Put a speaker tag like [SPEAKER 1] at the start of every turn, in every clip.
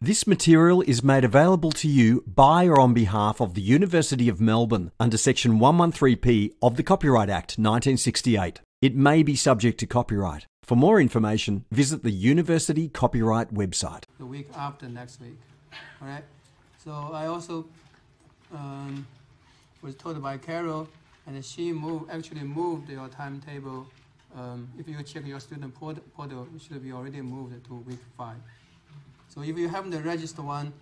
[SPEAKER 1] This material is made available to you by or on behalf of the University of Melbourne under Section 113P of the Copyright Act 1968. It may be subject to copyright. For more information, visit the University Copyright website.
[SPEAKER 2] The week after next week. All right. So I also was told by Carol, and she actually moved your timetable. If you check your student portal, it should be already moved to week 5. So if you haven't registered one,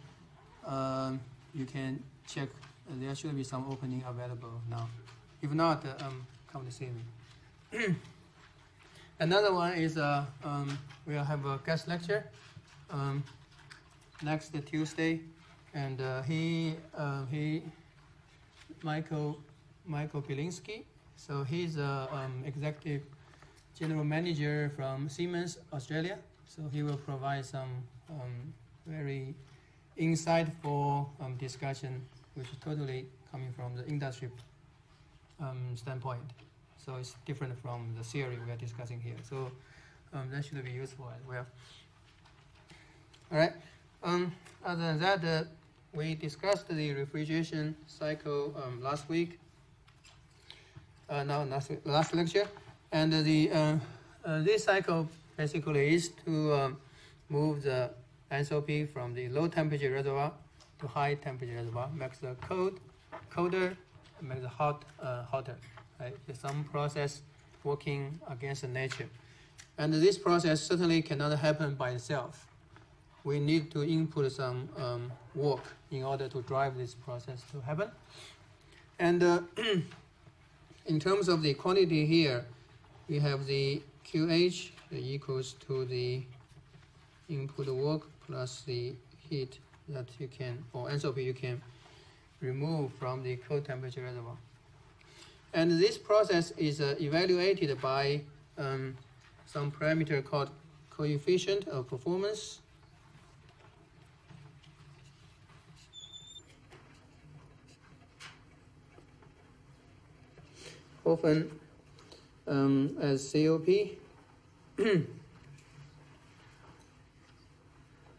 [SPEAKER 2] you can check. There should be some opening available now. If not, come to see me. Another one is we'll have a guest lecture next Tuesday, and Michael Bielinski. So he's executive general manager from Siemens Australia. So he will provide some very insightful discussion, which is totally coming from the industry standpoint. So it's different from the theory we are discussing here. So that should be useful as well. All right. Other than that, we discussed the refrigeration cycle last week. Last lecture, and this cycle basically is to move the enthalpy from the low temperature reservoir to high temperature reservoir, makes the cold colder, makes the hot hotter. Right? It's some process working against nature, and this process certainly cannot happen by itself. We need to input some work in order to drive this process to happen. And in terms of the quantity here, we have the QH equals to the input work plus the heat that you can, or enthalpy you can remove from the cold temperature reservoir. And this process is evaluated by some parameter called coefficient of performance. Often as COP.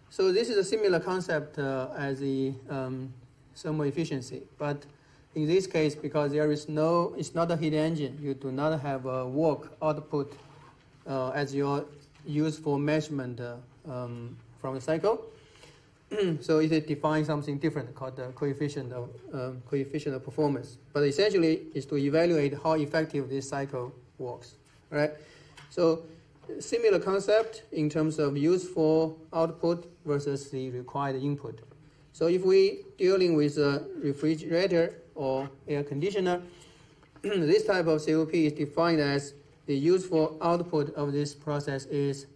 [SPEAKER 2] So this is a similar concept as the thermal efficiency, but in this case, because it's not a heat engine, you do not have a work output as your useful measurement from the cycle. So it defines something different called the coefficient of performance. But essentially, is to evaluate how effective this cycle works. Right? So similar concept in terms of useful output versus the required input. So if we dealing with a refrigerator or air conditioner, this type of COP is defined as the useful output of this process is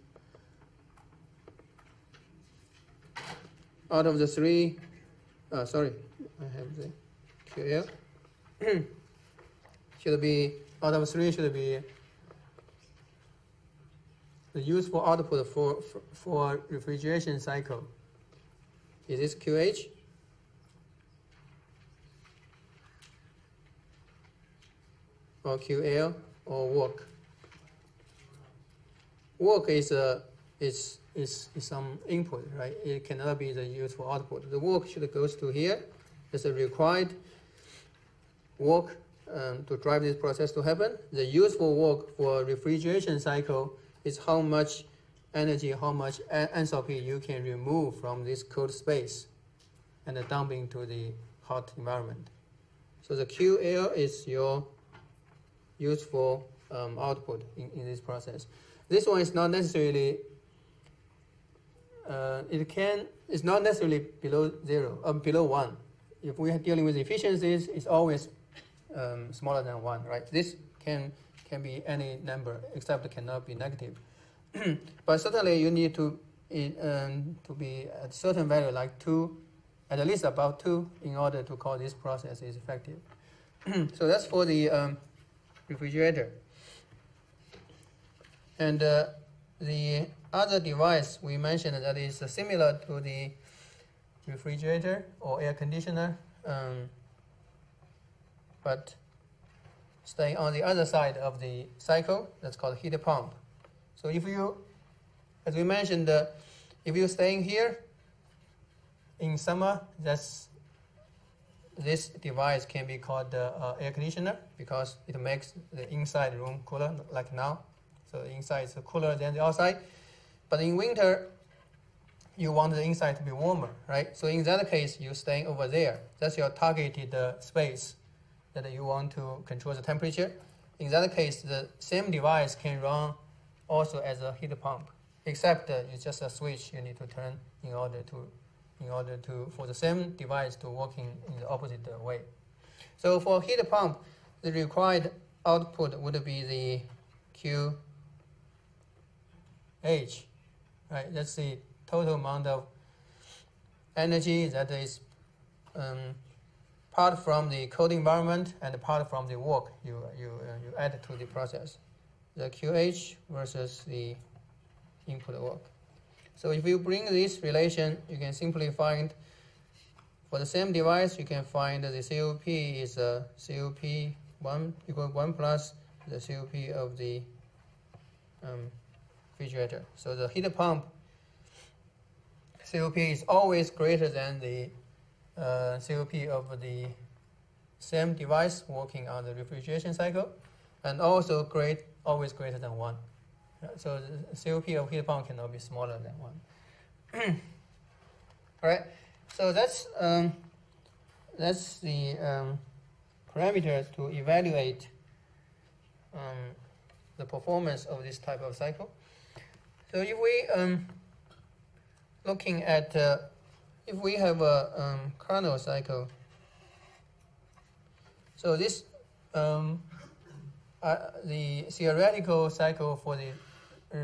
[SPEAKER 2] out of the three, sorry, I have the QL. Should be, out of three should be the useful output for refrigeration cycle. Is this QH? Or QL or work? Work is some input, right? It cannot be the useful output. The work should go to here. It's a required work to drive this process to happen. The useful work for refrigeration cycle is how much energy, how much enthalpy you can remove from this cold space and dump into the hot environment. So the QL is your useful output in this process. This one is not necessarily it's not necessarily below 0, below 1. If we are dealing with efficiencies, it's always smaller than 1, right? This can be any number, except it cannot be negative. But certainly you need to be at a certain value, like 2, at least about 2, in order to call this process is effective. So that's for the refrigerator. And the other device we mentioned that is similar to the refrigerator or air conditioner, but staying on the other side of the cycle, that's called heat pump. So if you, as we mentioned, if you're staying here, in summer, this device can be called the air conditioner because it makes the inside room cooler, like now. So the inside is cooler than the outside. But in winter, you want the inside to be warmer, right? So in that case, you're staying over there. That's your targeted space that you want to control the temperature. In that case, the same device can run also as a heat pump, except it's just a switch you need to turn in order for the same device to work in the opposite way. So for heat pump, the required output would be the QH, right? That's the total amount of energy that is part from the cold environment and part from the work you add to the process. The QH versus the input work. So if you bring this relation, you can simply find, for the same device, you can find the COP is COP1 equal 1 plus the COP of the refrigerator. So the heat pump COP is always greater than the COP of the same device working on the refrigeration cycle, and also always greater than 1. So the COP of heat pump cannot be smaller than 1. All right. So that's the parameters to evaluate the performance of this type of cycle. So if we looking at if we have a Carnot cycle, so this the theoretical cycle for the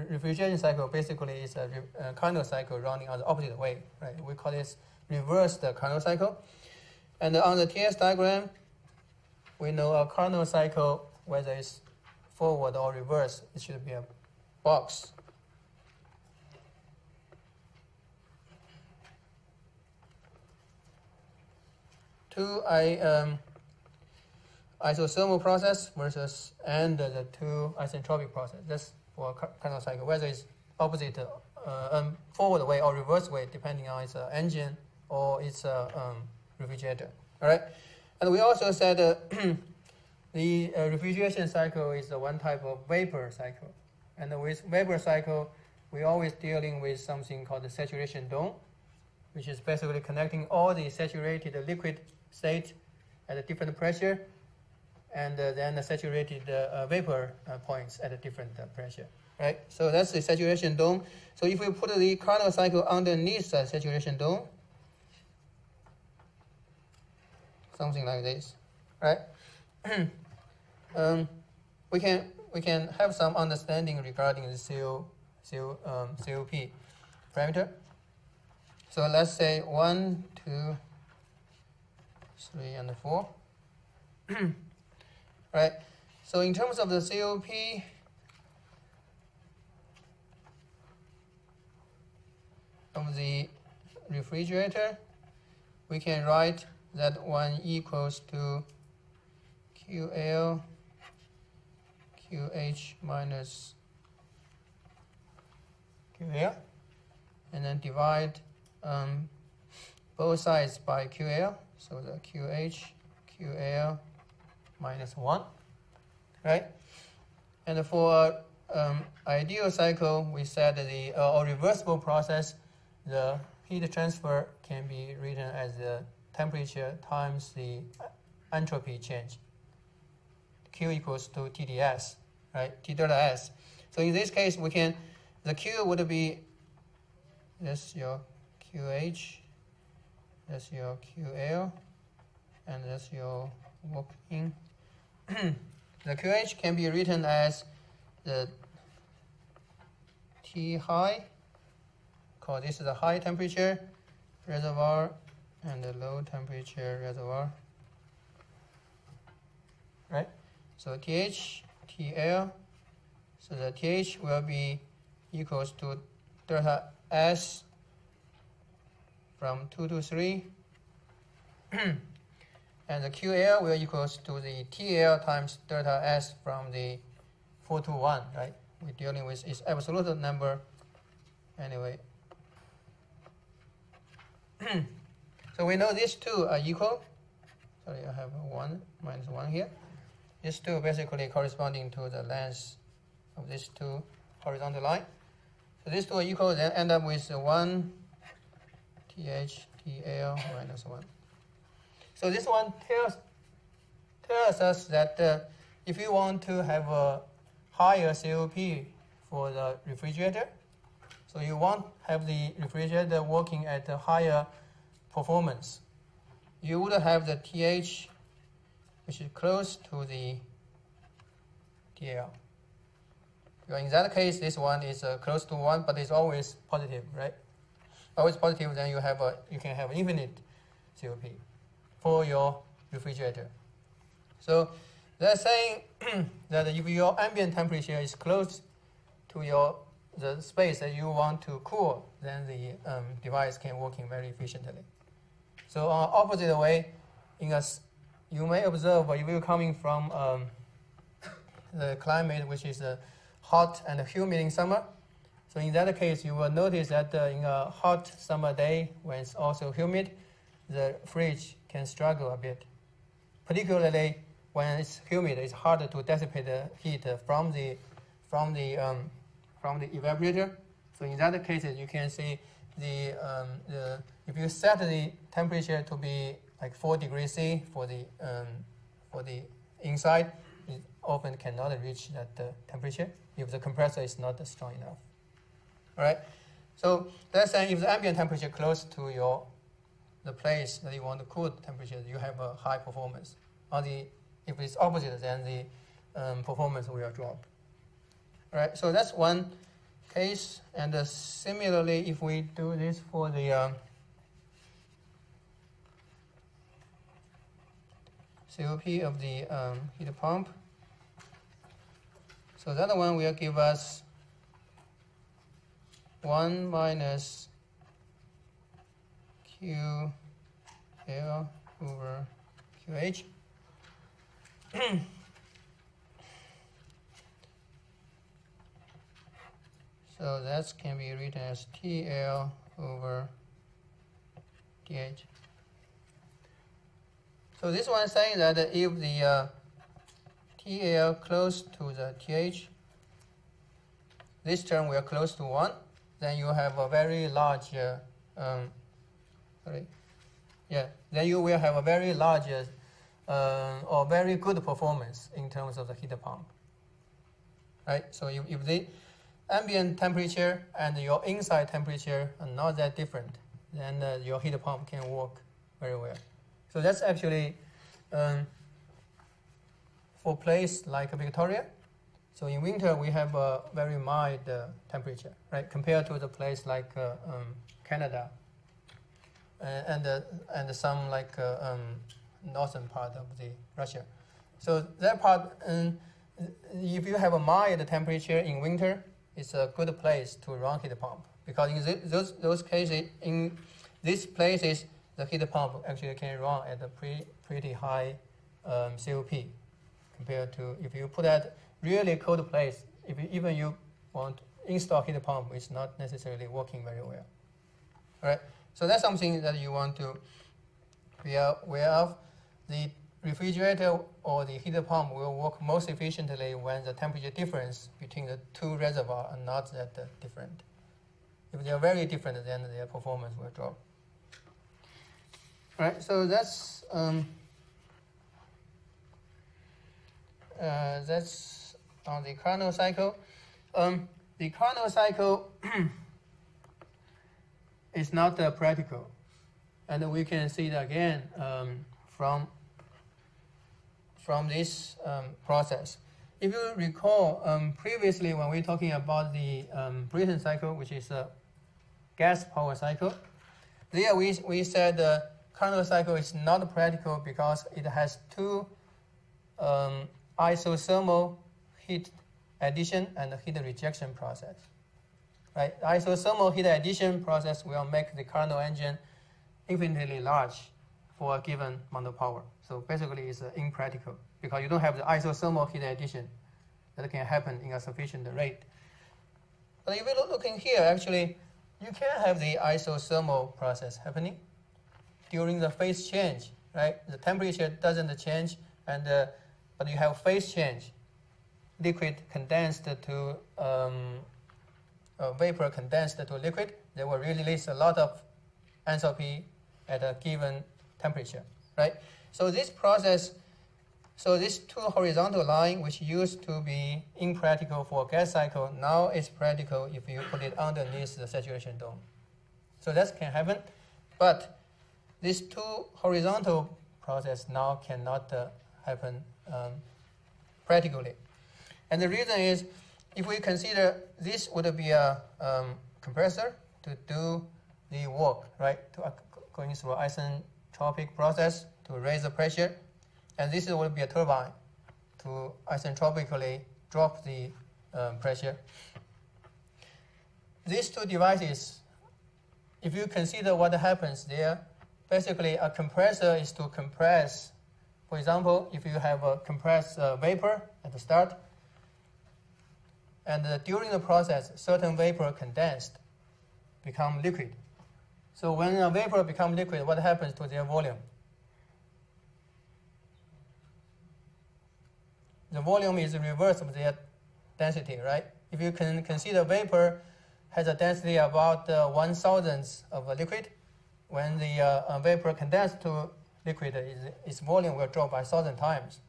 [SPEAKER 2] refrigeration cycle basically is a Carnot cycle running on the opposite way, right? We call this reversed Carnot cycle. And on the TS diagram, we know a Carnot cycle, whether it's forward or reverse, it should be a box. Two isothermal process versus and the two isentropic process. That's for Carnot cycle, whether it's opposite forward way or reverse way, depending on its engine or its refrigerator. All right, and we also said the refrigeration cycle is one type of vapor cycle, and with vapor cycle, we're always dealing with something called the saturation dome, which is basically connecting all the saturated liquid state at a different pressure, and then the saturated vapor points at a different pressure, right? So that's the saturation dome. So if we put the Carnot cycle underneath the saturation dome, something like this, right? We can have some understanding regarding the COP parameter. So let's say 1, 2, 3, and 4. Right. So in terms of the COP, of the refrigerator, we can write that one equals to QL QH minus QL, and then divide both sides by QL. So the QH QL minus 1, right? And for ideal cycle, we said the or reversible process, the heat transfer can be written as the temperature times the entropy change. Q equals to TdS, right? T delta S. So in this case, we can, the Q would be, that's your QH, that's your QL, and that's your work in. The QH can be written as the T high, because this is a high temperature reservoir and the low temperature reservoir, right? So TH, TL, so the TH will be equals to delta S from 2 to 3, and the QL will equals to the TL times delta S from the 4 to 1, right? We're dealing with its absolute number anyway. So we know these two are equal. Sorry, I have 1 minus 1 here. These two basically corresponding to the length of these two horizontal lines. So these two are equal, then end up with 1 th TL minus 1. So this one tells us that if you want to have a higher COP for the refrigerator, so you want to have the refrigerator working at a higher performance, you would have the TH which is close to the TL. Because in that case, this one is close to 1, but it's always positive, right? Always positive, then you can have infinite COP for your refrigerator. So they're saying that if your ambient temperature is close to the space that you want to cool, then the device can work very efficiently. So on opposite way, you may observe if you're coming from the climate which is hot and humid in summer. So in that case, you will notice that in a hot summer day, when it's also humid, the fridge can struggle a bit. Particularly when it's humid, it's harder to dissipate the heat from the evaporator. So in that case, you can see if you set the temperature to be like 4 degrees C for the inside, it often cannot reach that temperature if the compressor is not strong enough. All right. So that's saying if the ambient temperature close to the place that you want to cool temperature, you have a high performance. If it's opposite, then the performance will drop. All right. So that's one case. And similarly, if we do this for the COP of the heat pump, so that one will give us 1 minus QL over QH. So that can be written as TL over TH. So this one is saying that if the TL close to the TH, this term will close to 1, then you have a very large, then you will have a very large or very good performance in terms of the heat pump. Right? So if the ambient temperature and your inside temperature are not that different, then your heat pump can work very well. So that's actually for place like Victoria. So in winter we have a very mild temperature, right, compared to the place like Canada and some like northern part of the Russia. So that part, if you have a mild temperature in winter, it's a good place to run heat pump, because in those cases, in these places, the heat pump actually can run at a pretty high COP compared to if you put at really cold place. If even you want to install heat pump, it's not necessarily working very well. All right, so that's something that you want to be aware of. The refrigerator or the heat pump will work most efficiently when the temperature difference between the two reservoirs are not that different. If they are very different, then their performance will drop. All right, so that's on the Carnot cycle. The Carnot cycle is not practical, and we can see it again from this process. If you recall, previously when we were talking about the Brayton cycle, which is a gas power cycle, there we said the Carnot cycle is not practical because it has two isothermal heat addition and heat rejection process. Right? The isothermal heat addition process will make the Carnot engine infinitely large for a given amount of power. So basically it's impractical because you don't have the isothermal heat addition that can happen in a sufficient rate. But if you're looking here, actually, you can have the isothermal process happening. during the phase change, right? The temperature doesn't change, and but you have phase change. Liquid condensed to vapor condensed to liquid, they will release a lot of enthalpy at a given temperature, right? So this process, so this two horizontal line, which used to be impractical for a gas cycle, now is practical if you put it underneath the saturation dome. So that can happen, but this two horizontal process now cannot happen practically. And the reason is, if we consider this would be a compressor to do the work, right? To going through isentropic process to raise the pressure, and this would be a turbine to isentropically drop the pressure. These two devices, if you consider what happens there, basically a compressor is to compress. For example, if you have a compressed vapor at the start, and during the process, certain vapor condensed, become liquid. So when a vapor becomes liquid, what happens to their volume? The volume is the reverse of their density, right? If you can consider vapor has a density about 1/1000th of a liquid, when the vapor condensed to liquid, its volume will drop by 1,000 times,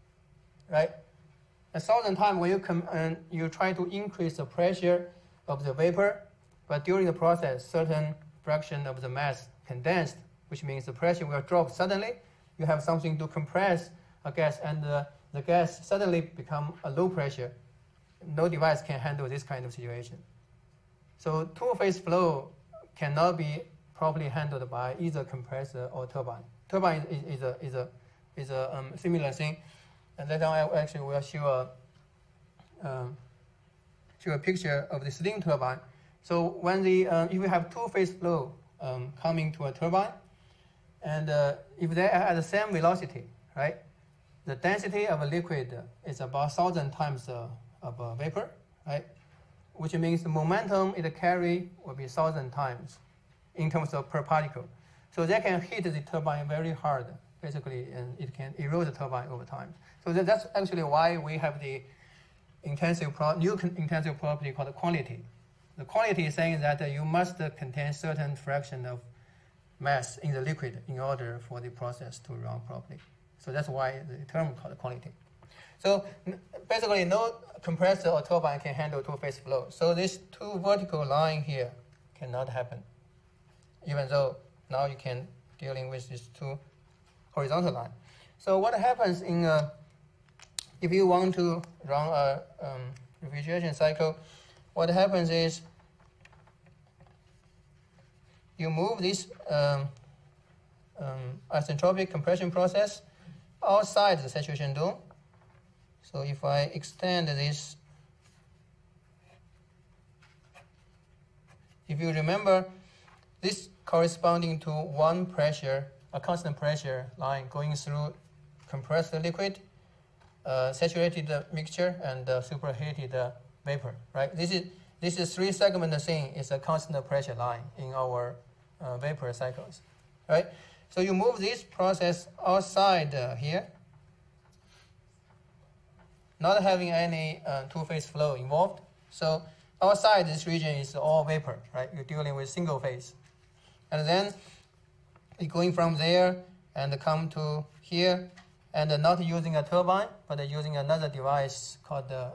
[SPEAKER 2] right? 1,000 times when you try to increase the pressure of the vapor, but during the process, certain fraction of the mass condensed, which means the pressure will drop suddenly. You have something to compress a gas, and the gas suddenly become a low pressure. No device can handle this kind of situation. So two-phase flow cannot be properly handled by either compressor or turbine. Turbine is a similar thing. And later on, I actually will show a picture of the steam turbine. So when if you have two-phase flow coming to a turbine, and if they are at the same velocity, right, the density of a liquid is about 1,000 times of a vapor, right, which means the momentum it carry will be 1,000 times in terms of per particle. So they can hit the turbine very hard, basically, and it can erode the turbine over time. So that's actually why we have the new intensive property called quality. The quality is saying that you must contain certain fraction of mass in the liquid in order for the process to run properly. So that's why the term called quality. So basically, no compressor or turbine can handle two-phase flow. So this two vertical line here cannot happen, even though now you can dealing with these two horizontal line. So what happens in if you want to run a refrigeration cycle, what happens is you move this isentropic compression process outside the saturation dome. So if I extend this, if you remember, this corresponding to one pressure, a constant pressure line going through compressed liquid, saturated mixture, and superheated vapor, right? This is three-segment thing. It's a constant pressure line in our vapor cycles, right? So you move this process outside here, not having any two-phase flow involved. So outside this region is all vapor, right? You're dealing with single phase. And then you're going from there and come to here, and not using a turbine, but using another device called the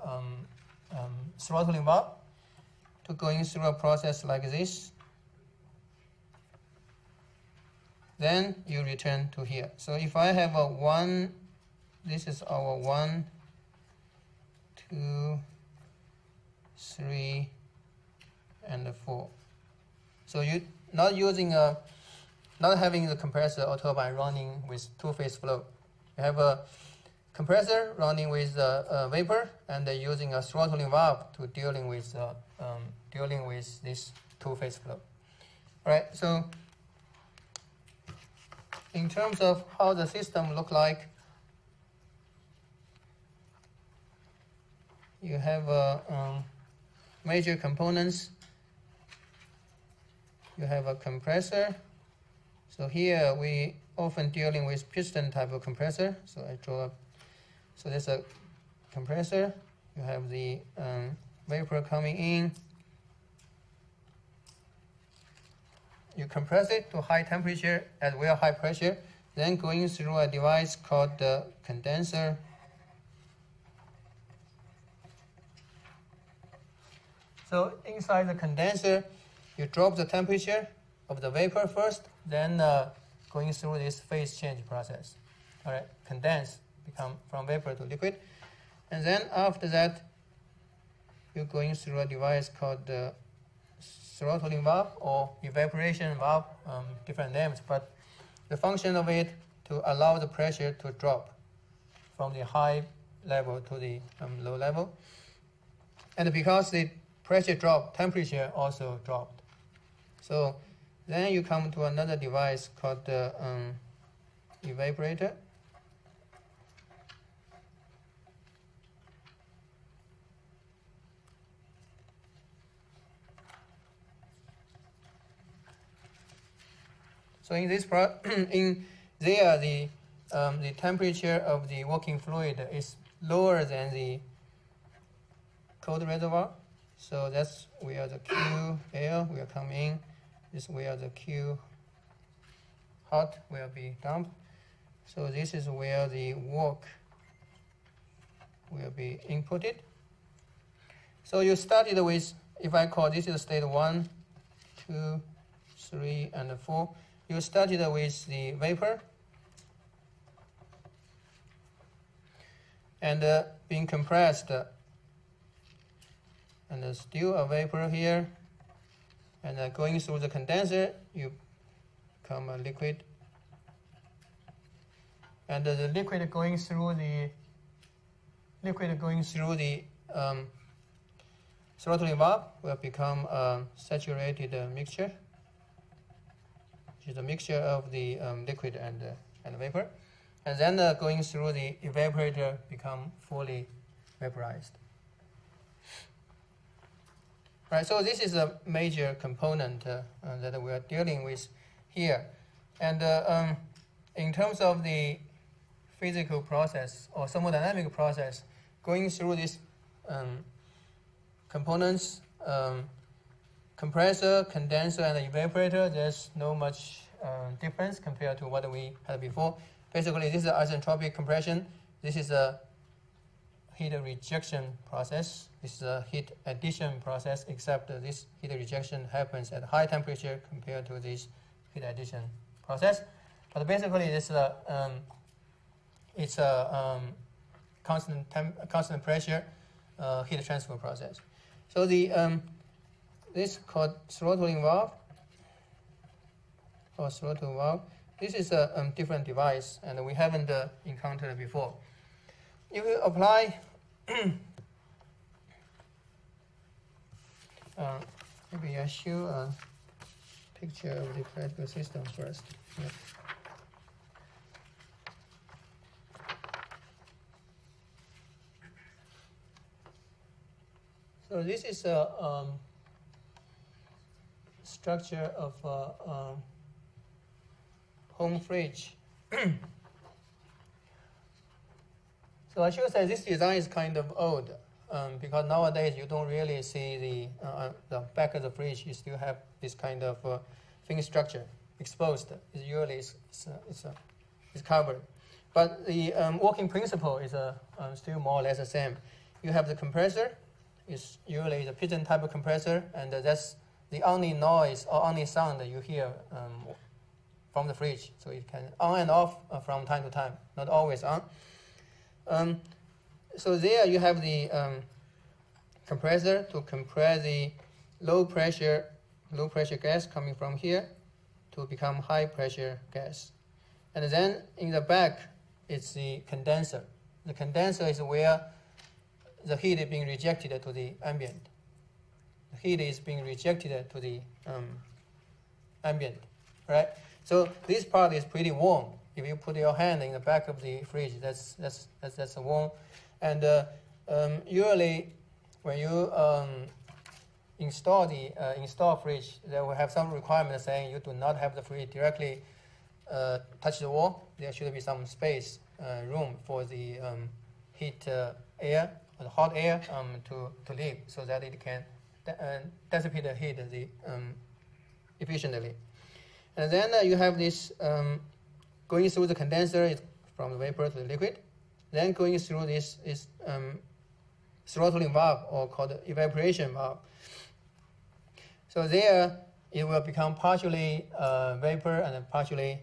[SPEAKER 2] throttling valve to going through a process like this. Then you return to here. So if I have a 1, this is our 1, 2, 3, and 4. So you not having the compressor or turbine running with two-phase flow. You have a compressor running with vapor, and using a throttling valve to dealing with this two-phase flow. All right. So in terms of how the system look like, you have major components. You have a compressor. So here we often dealing with piston type of compressor. So I draw up. So there's a compressor. You have the vapor coming in. You compress it to high temperature as well high pressure, then going through a device called the condenser. So inside the condenser, you drop the temperature of the vapor first, then going through this phase change process. All right, condense, become from vapor to liquid. And then after that, you're going through a device called the throttling valve or evaporation valve, different names, but the function of it to allow the pressure to drop from the high level to the low level. And because the pressure dropped, temperature also dropped. So then you come to another device called the evaporator. So in this the temperature of the working fluid is lower than the cold reservoir. So that's where the Q air will come in. This is where the Q hot will be dumped. So this is where the work will be inputted. So you started with, if I call this is state 1, 2, 3, and 4. You started with the vapor and being compressed, and still a vapor here, and going through the condenser, you become a liquid, and the liquid going through the throttling valve will become a saturated mixture. Which is a mixture of the liquid and vapor, and then going through the evaporator become fully vaporized. Right, so this is a major component that we are dealing with here, and in terms of the physical process or thermodynamic process, going through these components. Compressor, condenser, and evaporator, there's no much difference compared to what we had before. Basically, this is isentropic compression. This is a heat rejection process. This is a heat addition process, except this heat rejection happens at high temperature compared to this heat addition process. But basically, it's a constant pressure heat transfer process. So the this is called throttling valve or throttle valve. This is a different device, and we haven't encountered before. If you apply, maybe I show a picture of the practical system first. Yeah. So this is a structure of a home fridge. So I should say this design is kind of old because nowadays you don't really see the back of the fridge. You still have this kind of thin structure exposed. It's usually it's covered, but the working principle is still more or less the same. You have the compressor. It's usually the piston type of compressor, and that's the only noise or only sound that you hear from the fridge. So it can on and off from time to time, not always on. So there you have the compressor to compress the low pressure gas coming from here to become high pressure gas. And then in the back, it's the condenser. The condenser is where the heat is being rejected to the ambient. The heat is being rejected to the ambient, right? So this part is pretty warm. If you put your hand in the back of the fridge, that's warm. And usually, when you install fridge, they will have some requirement saying you do not have the fridge directly touch the wall, there should be some space, room for the heat air, or the hot air to leave, so that it can dissipate the heat efficiently. And then you have this going through the condenser from the vapor to the liquid, then going through this throttling valve, or called evaporation valve. So there it will become partially vapor and partially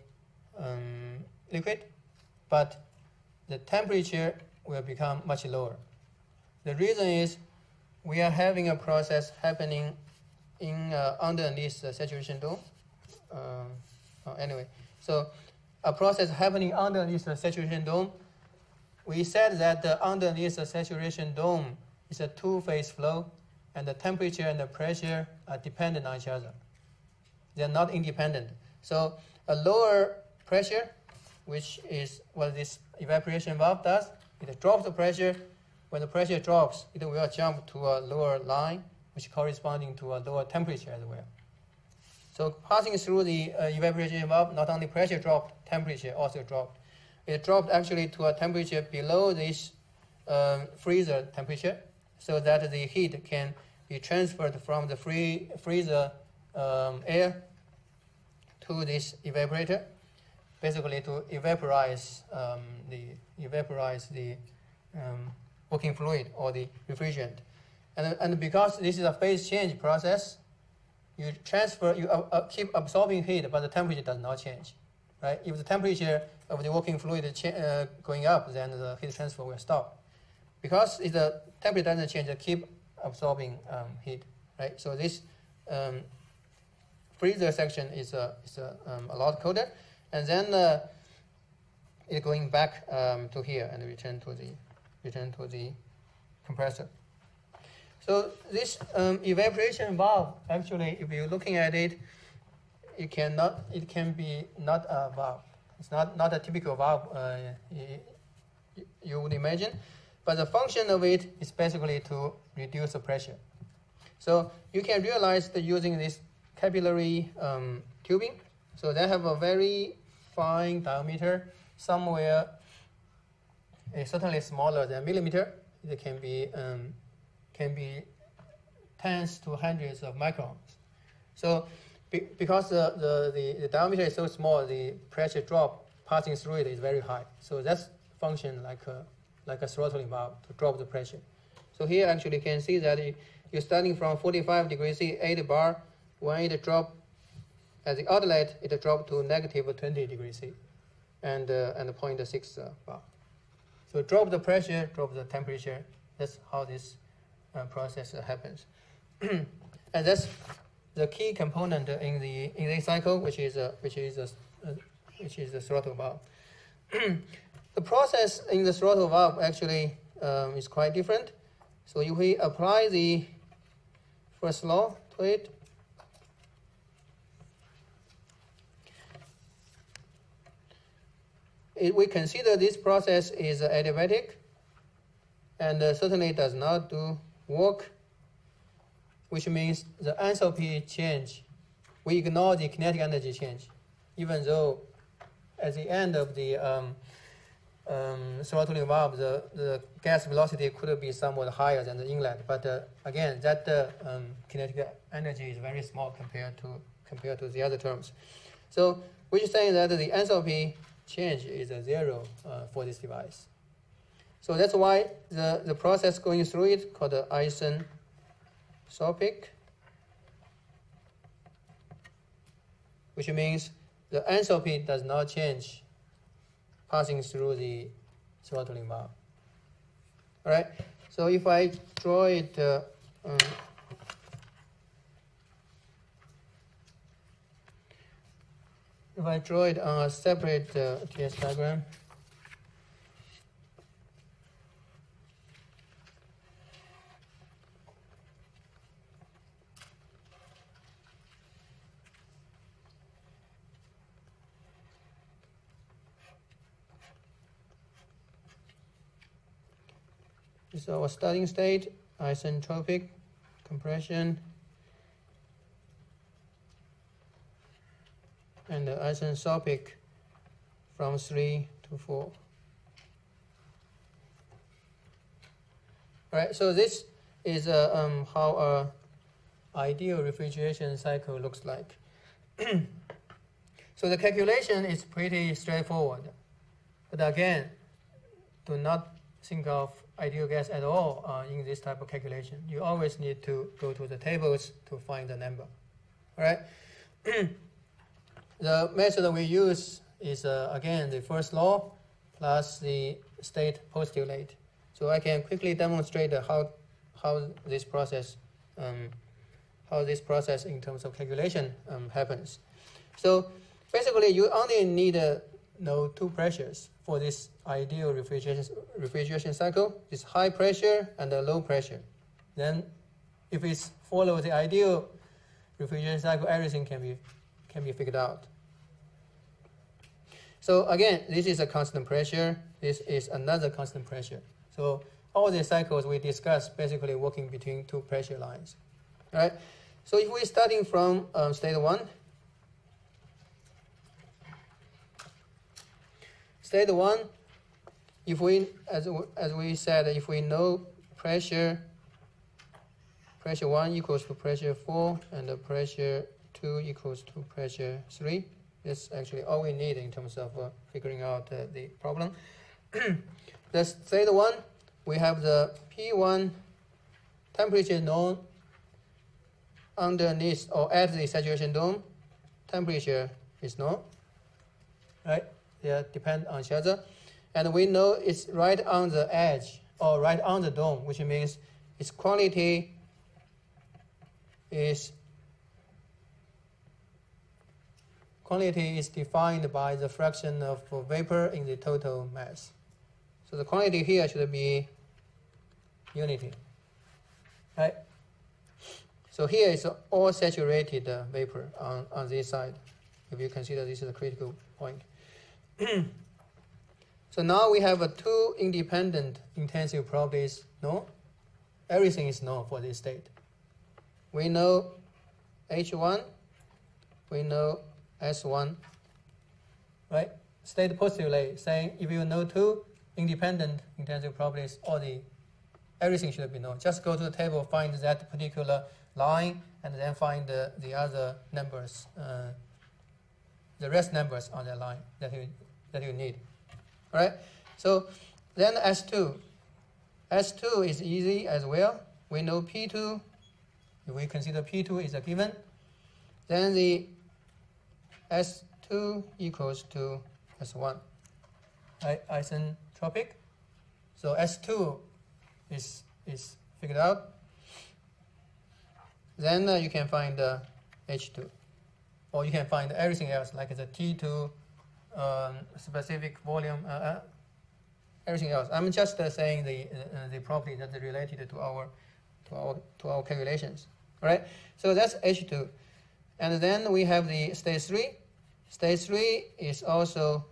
[SPEAKER 2] liquid, but the temperature will become much lower. The reason is we are having a process happening in underneath the saturation dome. Anyway, so a process happening underneath the saturation dome. We said that underneath the saturation dome is a two-phase flow, and the temperature and the pressure are dependent on each other. They are not independent. So a lower pressure, which is what this evaporation valve does, it drops the pressure. When the pressure drops, it will jump to a lower line, which corresponding to a lower temperature as well. So passing through the evaporation valve, not only pressure dropped, temperature also dropped. It dropped actually to a temperature below this freezer temperature, so that the heat can be transferred from the freezer air to this evaporator, basically to evaporize the working fluid or the refrigerant. And because this is a phase change process, you keep absorbing heat, but the temperature does not change, right? If the temperature of the working fluid going up, then the heat transfer will stop. Because if the temperature doesn't change, it keep absorbing heat, right? So this freezer section is a lot colder, and then it's going back to here and return to the compressor. So this evaporation valve, actually, if you're looking at it, it can be not a valve. It's not a typical valve you would imagine, but the function of it is basically to reduce the pressure. So you can realize that using this capillary tubing, so they have a very fine diameter, somewhere certainly smaller than millimeter. It can be tens to hundreds of microns. So because the diameter is so small, the pressure drop passing through it is very high. So that's function like a throttling valve to drop the pressure. So here actually you can see that you're starting from 45 degrees C, 8 bar. When it drop at the outlet, it dropped to negative 20 degrees C, and 0.6 bar. So drop the pressure, drop the temperature. That's how this process happens. And that's the key component in the cycle, which is the throttle valve. The process in the throttle valve actually is quite different. So if we apply the first law to it, we consider this process is adiabatic, and certainly does not do work, which means the enthalpy change, we ignore the kinetic energy change, even though at the end of the throttling valve, the gas velocity could be somewhat higher than the inlet. But again, that kinetic energy is very small compared to the other terms. So we're saying that the enthalpy change is a zero for this device. So that's why the process going through it called the isentropic, which means the enthalpy does not change passing through the throttling valve. All right. So if I draw it, if I draw it on a separate TS diagram, this is our starting state, isentropic compression, and the isentropic from 3 to 4. Right, so this is how a ideal refrigeration cycle looks like. So the calculation is pretty straightforward. But again, do not think of ideal gas at all in this type of calculation. You always need to go to the tables to find the number. All right. The method we use is, again, the first law plus the state postulate. So I can quickly demonstrate how this process in terms of calculation happens. So basically, you only need know two pressures for this ideal refrigeration cycle. It's high pressure and low pressure. Then, if it follows the ideal refrigeration cycle, everything can be figured out. So again, this is a constant pressure. This is another constant pressure. So all the cycles we discussed basically working between two pressure lines. All right. So if we're starting from state 1, state 1, if we, as we said, if we know pressure 1 equals to pressure 4 and the pressure 2 equals to pressure 3, that's actually all we need in terms of figuring out the problem. The state 1, we have the P1 temperature known underneath or at the saturation dome. Temperature is known, right? They depend on each other. And we know it's right on the edge or right on the dome, which means its quantity is defined by the fraction of vapor in the total mass. So the quantity here should be unity, right? So here is all saturated vapor on this side, if you consider this is a critical point. So now we have two independent intensive properties known. Everything is known for this state. We know H1, we know S1, right? State postulate saying if you know two independent intensive properties, everything should be known. Just go to the table, find that particular line, and then find the other numbers, the rest numbers on that line that you need. All right. So then S2. S2 is easy as well. We know P2. If we consider P2 is a given, then the S2 equals to S1, right? Isentropic. So S2 is figured out. Then you can find H2, or you can find everything else like the T2 specific volume, everything else. I'm just saying the property that is related to our calculations. All right. So that's H2, and then we have the state 3. State 3 is also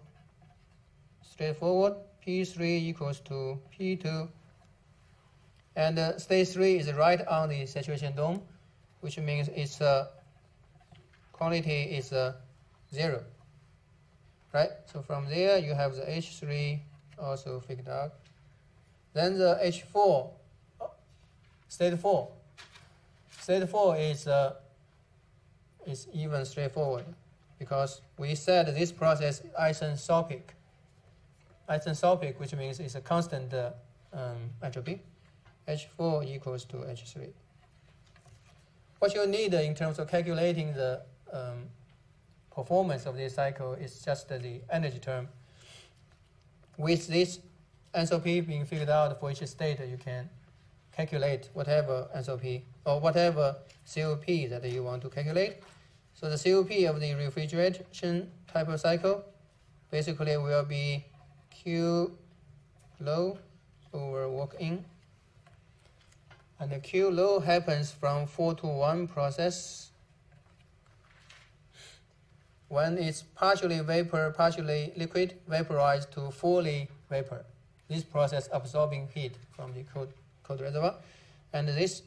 [SPEAKER 2] straightforward. P3 equals to P2, and state 3 is right on the saturation dome, which means its quantity is 0. Right? So from there you have the H3 also figured out. Then the H4, state 4. State 4 is even straightforward because we said this process is isentropic. Isentropic, which means it's a constant entropy. H4 equals to H3. What you need in terms of calculating the performance of this cycle is just the energy term. With this enthalpy being figured out for each state, you can calculate whatever enthalpy or whatever COP that you want to calculate. So the COP of the refrigeration type of cycle basically will be Q low over work in. And the Q low happens from 4 to 1 process. When it's partially vapor, partially liquid, vaporized to fully vapor. This process absorbing heat from the cold reservoir. And this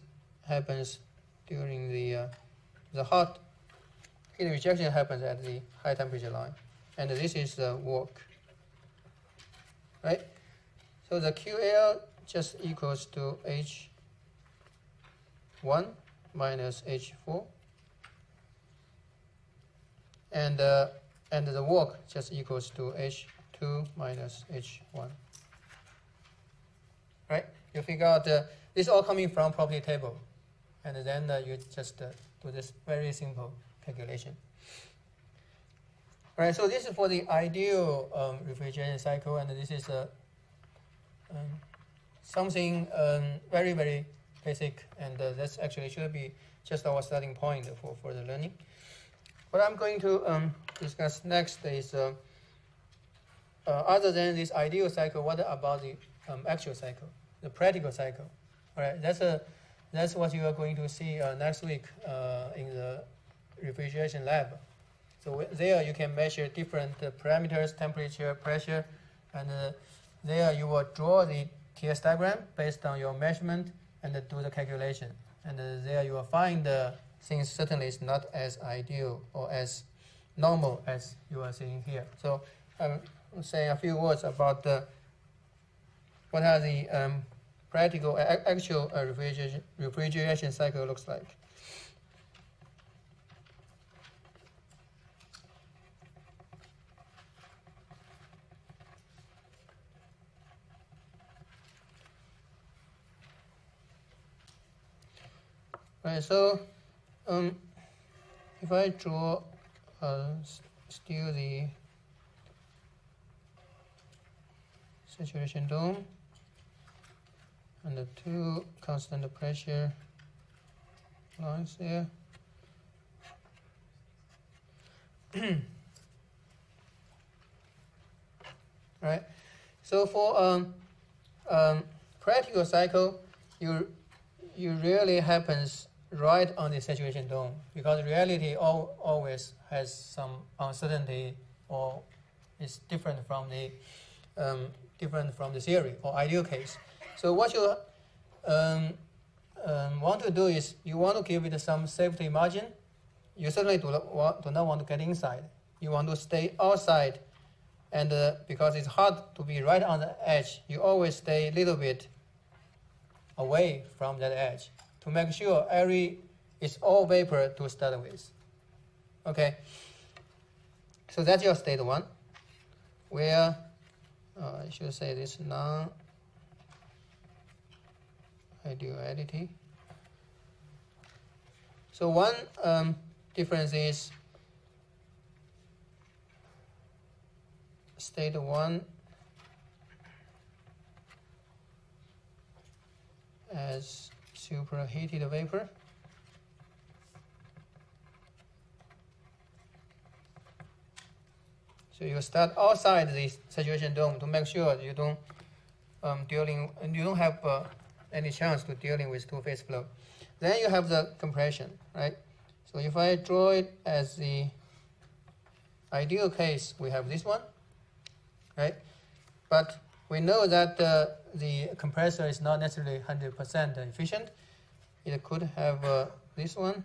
[SPEAKER 2] happens during the hot heat rejection happens at the high temperature line. And this is the work. right? So the QL just equals to H1 minus H4, and the work just equals to H2 minus H1. Right? You figure out this all coming from property table, and then you just do this very simple calculation. All right, so this is for the ideal refrigeration cycle, and this is something very, very basic, and that's actually should be just our starting point for the learning. What I'm going to discuss next is other than this ideal cycle, what about the actual cycle, the practical cycle? All right, that's what you are going to see next week in the refrigeration lab. So there you can measure different parameters, temperature, pressure, and there you will draw the TS diagram based on your measurement and do the calculation. And there you will find things certainly is not as ideal or as normal as you are seeing here. So I'll say a few words about what are the practical, actual refrigeration cycle looks like. Right, so if I draw still the saturation dome and the two constant pressure lines there. Right, so for practical cycle, you rarely happens right on the saturation dome, because reality always has some uncertainty or is different from the theory or ideal case. So what you want to do is you want to give it some safety margin. You certainly do not want to get inside. You want to stay outside, and because it's hard to be right on the edge, you always stay a little bit away from that edge to make sure it's all vapor to start with. Okay, so that's your state one, where I should say this non-ideality. So one difference is state one as superheated vapor. So you start outside the saturation dome to make sure you don't have any chance to dealing with two-phase flow. Then you have the compression, right? So if I draw it as the ideal case, we have this one, right? But we know that the compressor is not necessarily 100% efficient. It could have this one.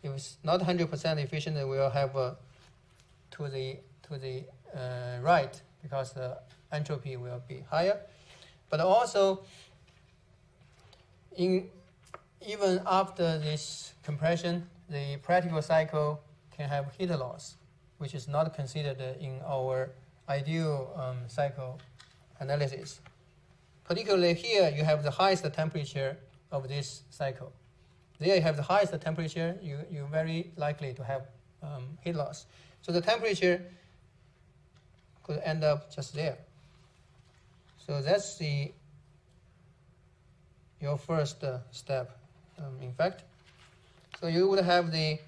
[SPEAKER 2] If it's not 100% efficient, it will have to the right, because the entropy will be higher. But also, even after this compression, the practical cycle can have heat loss, which is not considered in our ideal cycle analysis. Particularly here, you have the highest temperature of this cycle. There you have the highest temperature, you're very likely to have heat loss. So the temperature could end up just there. So that's your first step, in fact. So you would have the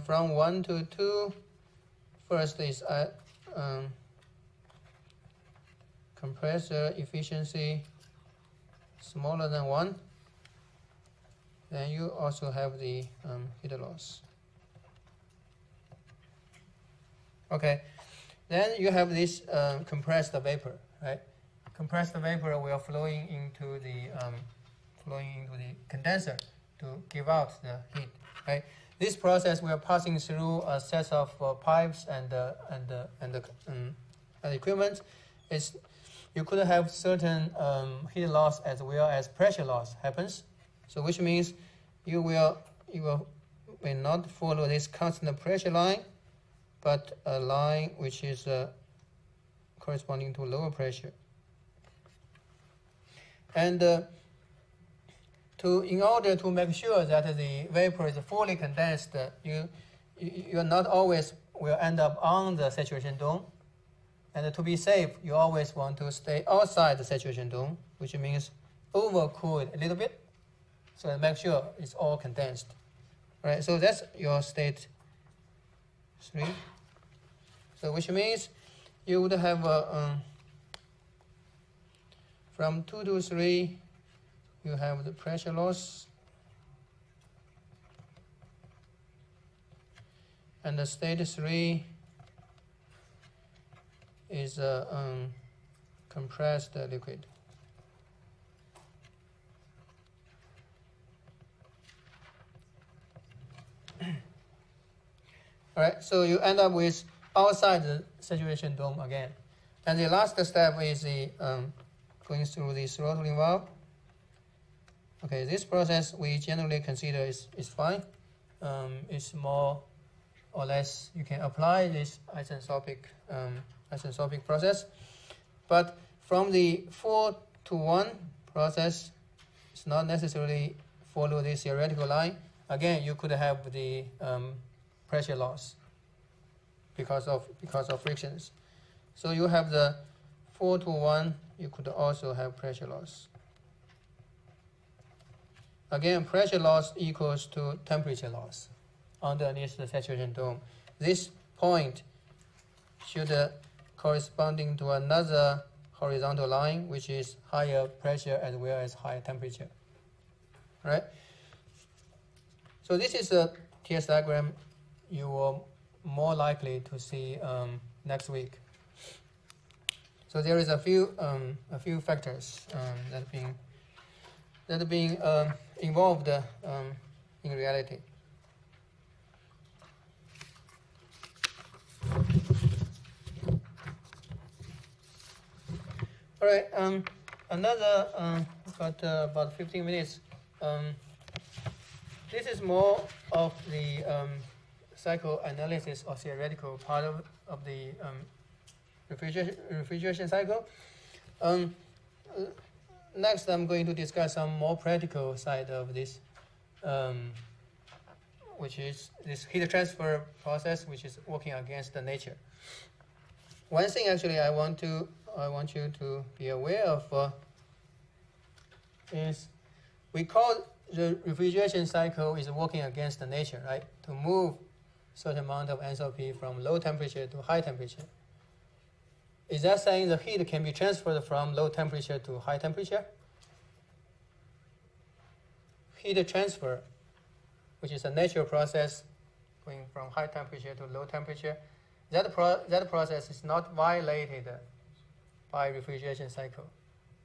[SPEAKER 2] from 1 to 2. First is compressor efficiency smaller than 1. Then you also have the heat loss. Okay, then you have this compressed vapor, right? Compressed vapor will flowing into the condenser to give out the heat, right? This process we are passing through a set of pipes and and equipment, is you could have certain heat loss as well as pressure loss happens. So which means you will not follow this constant pressure line, but a line which is corresponding to lower pressure. And in order to make sure that the vapor is fully condensed, you not always will end up on the saturation dome. And to be safe, you always want to stay outside the saturation dome, which means overcool it a little bit, so make sure it's all condensed. All right, so that's your state 3. So which means you would have from 2 to 3, you have the pressure loss, and the state 3 is compressed liquid. All right, so you end up with outside the saturation dome again. And the last step is the going through the throttling valve. Okay, this process we generally consider is fine. It's more or less, you can apply this isentropic process. But from the 4 to 1 process, it's not necessarily follow this theoretical line. Again, you could have the pressure loss because of frictions. So you have the 4 to 1, you could also have pressure loss. Again, pressure loss equals to temperature loss underneath the saturation dome. This point should corresponding to another horizontal line, which is higher pressure as well as higher temperature. Right? So this is a TS diagram you are more likely to see next week. So there is a few factors that are being involved in reality. All right. Another got about 15 minutes. This is more of the psychoanalysis or theoretical part of the refrigeration cycle. Next, I'm going to discuss some more practical side of this, which is this heat transfer process, which is working against the nature. One thing actually I want you to be aware of is we call the refrigeration cycle is working against the nature, right? To move certain amount of enthalpy from low temperature to high temperature. Is that saying the heat can be transferred from low temperature to high temperature? Heat transfer, which is a natural process going from high temperature to low temperature, that process is not violated by refrigeration cycle.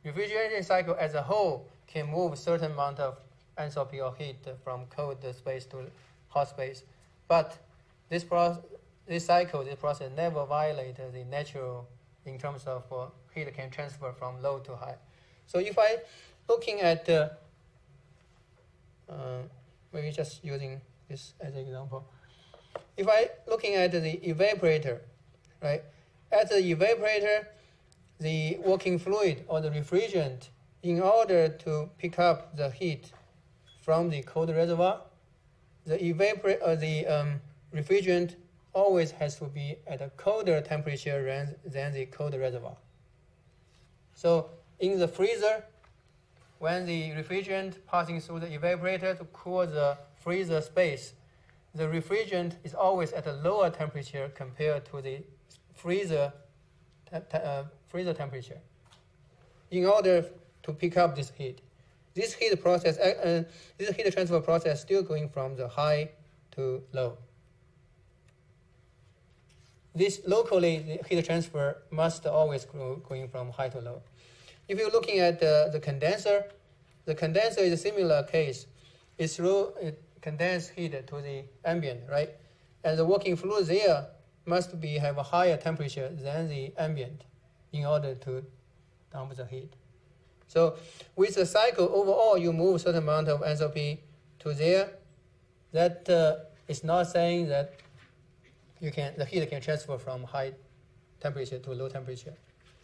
[SPEAKER 2] Refrigeration cycle as a whole can move certain amount of enthalpy or heat from cold space to hot space, but this process never violated the natural in terms of heat can transfer from low to high. So if I looking at maybe just using this as an example, if I looking at the evaporator, right? At the evaporator, the working fluid or the refrigerant, in order to pick up the heat from the cold reservoir, the refrigerant always has to be at a colder temperature than the cold reservoir. So in the freezer, when the refrigerant passing through the evaporator to cool the freezer space, the refrigerant is always at a lower temperature compared to the freezer temperature in order to pick up this heat. This heat process, this heat transfer process, still going from the high to low. This locally, the heat transfer must always go going from high to low. If you're looking at the condenser is a similar case. It condense heat to the ambient, right? And the working fluid there must have a higher temperature than the ambient in order to dump the heat. So with the cycle, overall, you move a certain amount of enthalpy to there. That is not saying that the heat can transfer from high temperature to low temperature.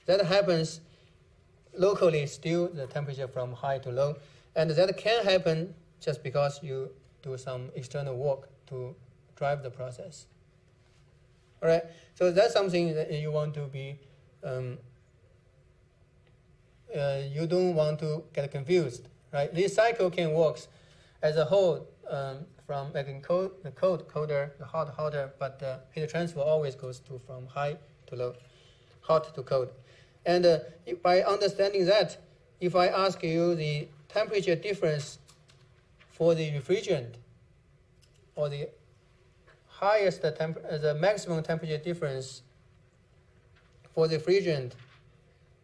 [SPEAKER 2] That happens locally still, the temperature from high to low. And that can happen just because you do some external work to drive the process. All right, so that's something that you want to be, you don't want to get confused, right? This cycle can work as a whole from making the cold colder, the hot hotter, but the heat transfer always goes from high to low, hot to cold. And by understanding that, if I ask you the temperature difference for the refrigerant, or the highest the maximum temperature difference for the refrigerant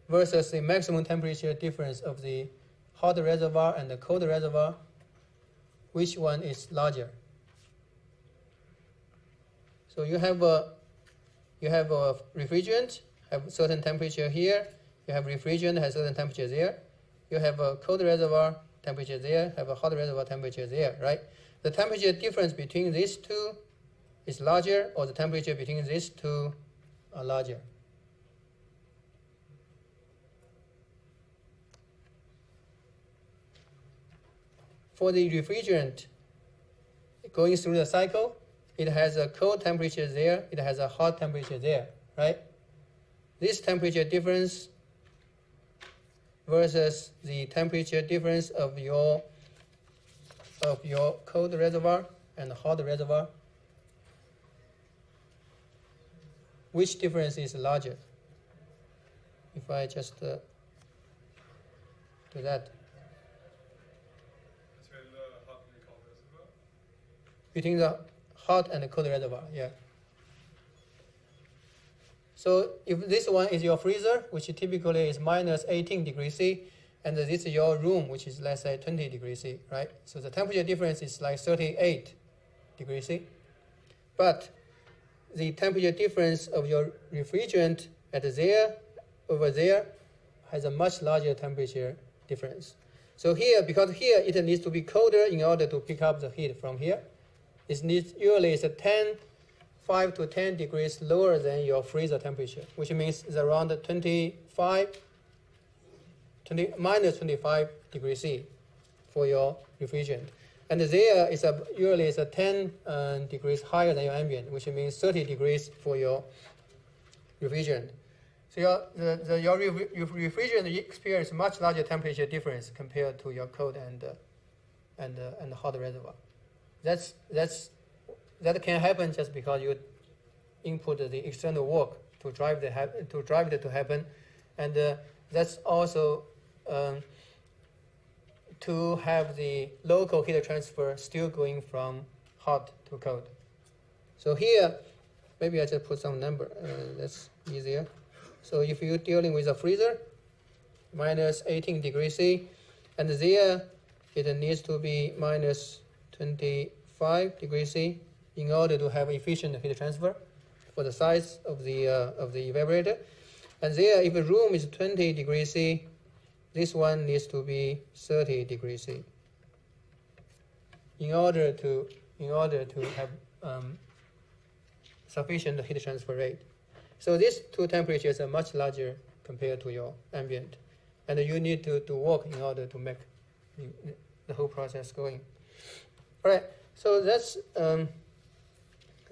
[SPEAKER 2] versus the maximum temperature difference of the hot reservoir and the cold reservoir, which one is larger? So you have a refrigerant, have certain temperature here. You have refrigerant, has certain temperature there. You have a cold reservoir, temperature there. Have a hot reservoir, temperature there, right? The temperature difference between these two is larger, or the temperature between these two are larger? For the refrigerant going through the cycle, it has a cold temperature there, it has a hot temperature there, right? This temperature difference versus the temperature difference of your cold reservoir and hot reservoir, which difference is larger? If I just do that. Between the hot and the cold reservoir, yeah. So if this one is your freezer, which typically is minus 18 degrees C, and this is your room, which is, let's say, 20 degrees C, right? So the temperature difference is like 38 degrees C. But the temperature difference of your refrigerant over there, has a much larger temperature difference. So here, because here it needs to be colder in order to pick up the heat from here, usually it's 5 to 10 degrees lower than your freezer temperature, which means it's around minus 25 degrees C for your refrigerant. And there is usually it's 10 degrees higher than your ambient, which means 30 degrees for your refrigerant. So your refrigerant experience much larger temperature difference compared to your cold and hot reservoir. That can happen just because you input the external work to drive it to happen, and that's also to have the local heat transfer still going from hot to cold. So here, maybe I just put some number. That's easier. So if you're dealing with a freezer, minus 18 degrees C, and there it needs to be minus 25 degrees C in order to have efficient heat transfer for the size of the evaporator. And there, if the room is 20 degrees C, this one needs to be 30 degrees C in order to have sufficient heat transfer rate. So these two temperatures are much larger compared to your ambient, and you need to work in order to make the whole process going. All right. So that's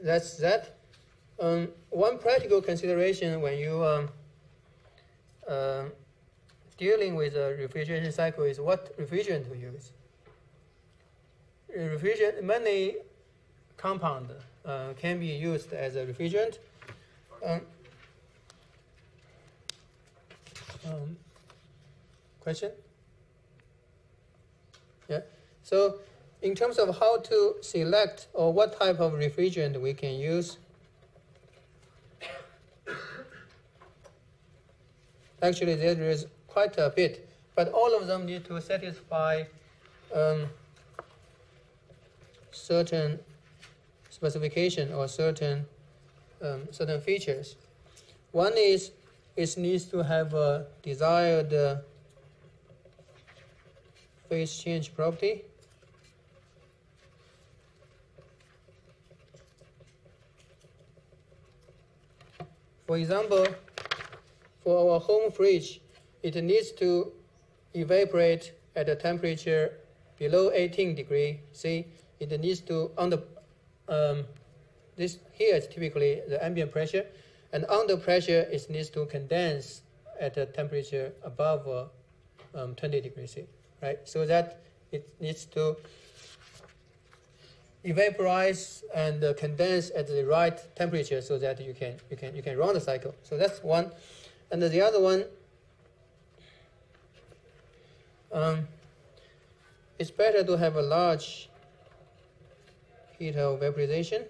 [SPEAKER 2] that. One practical consideration when you dealing with a refrigeration cycle is what refrigerant to use. Many compound can be used as a refrigerant. Question? Yeah. So in terms of how to select or what type of refrigerant we can use, actually there is quite a bit, but all of them need to satisfy certain specification or certain certain features. One is it needs to have a desired phase change property. For example, for our home fridge, it needs to evaporate at a temperature below 18 degrees C. It needs to this here is typically the ambient pressure, and under pressure it needs to condense at a temperature above 20 degrees C, right? So that it needs to evaporize and condense at the right temperature so that you can run the cycle. So that's one, and the other one, it's better to have a large heat of vaporization,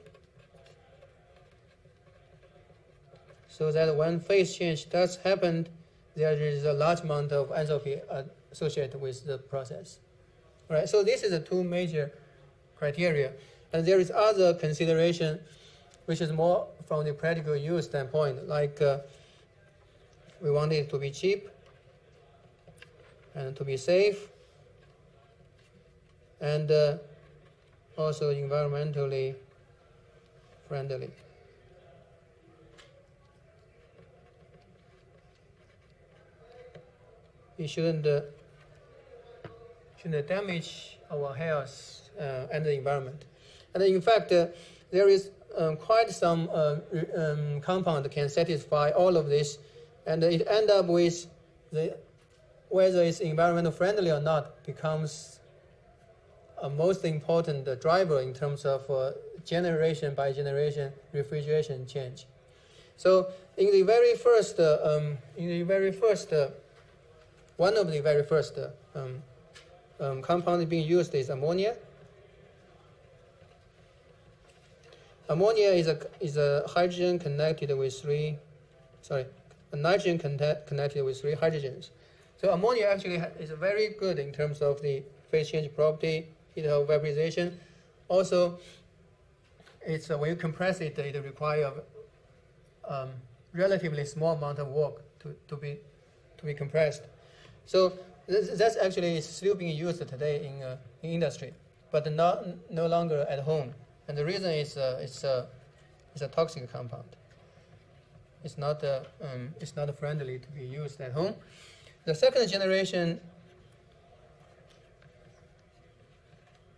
[SPEAKER 2] so that when phase change does happen, there is a large amount of enthalpy associated with the process. Right. So this is the two major criteria, and there is other consideration, which is more from the practical use standpoint. Like we want it to be cheap and to be safe, and also environmentally friendly. It shouldn't damage our health and the environment. And in fact, there is quite some compound that can satisfy all of this, and it ends up with whether it's environmental friendly or not becomes a most important driver in terms of generation by generation refrigeration change. So in the very first, one of the very first compounds being used is ammonia. Ammonia is a hydrogen connected with a nitrogen connected with three hydrogens. So ammonia actually is very good in terms of the phase change property, heat of vaporization. Also, it's when you compress it, it requires a relatively small amount of work to be compressed. So that's actually still being used today in industry, but no longer at home. And the reason is it's a toxic compound. It's not friendly to be used at home. The second generation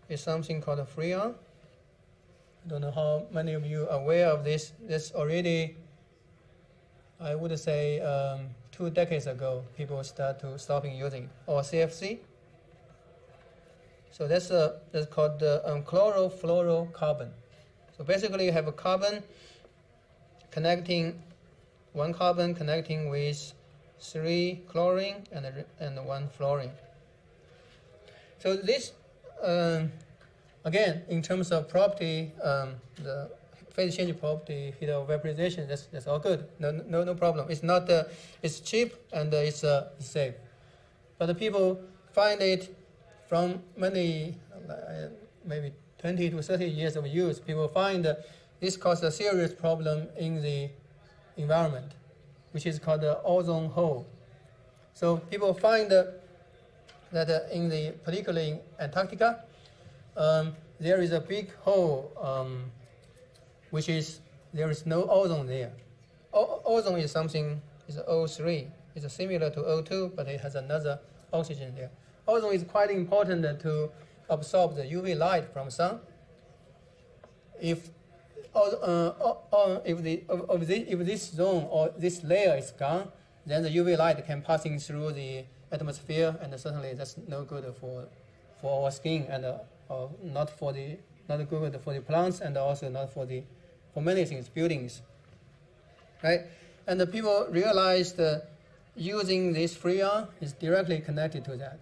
[SPEAKER 2] is something called a Freon. I don't know how many of you are aware of this. This already, I would say, 2 decades ago, people stopping using it, or CFC. So that's called chlorofluorocarbon. So basically, you have a carbon connecting, one carbon connecting with 3 chlorine and 1 fluorine. So this, again, in terms of property, the phase change property, heat of vaporization, that's all good. No problem. It's not. It's cheap and it's safe. But the people find it from many, maybe 20 to 30 years of use. People find this causes a serious problem in the environment, which is called the ozone hole. So people find that particularly in Antarctica, there is a big hole, which is there is no ozone there. Ozone is something is O3. It's similar to O2, but it has another oxygen there. Ozone is quite important to absorb the UV light from sun. If this zone or this layer is gone, then the UV light can passing through the atmosphere, and certainly that's no good for our skin, and not good for the plants, and also not for many things, buildings, right? And the people realized using this Freon is directly connected to that,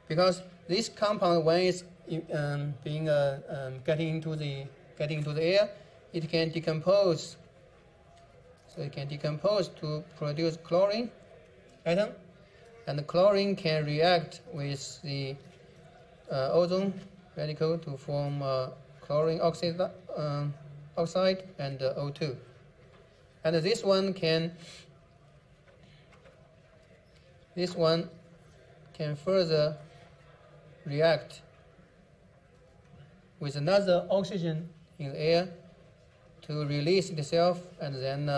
[SPEAKER 2] because this compound, when it's getting into the air, it can decompose. So it can decompose to produce chlorine atom, and the chlorine can react with the ozone radical to form chlorine oxide and O2. And this one can further react with another oxygen in the air to release itself and then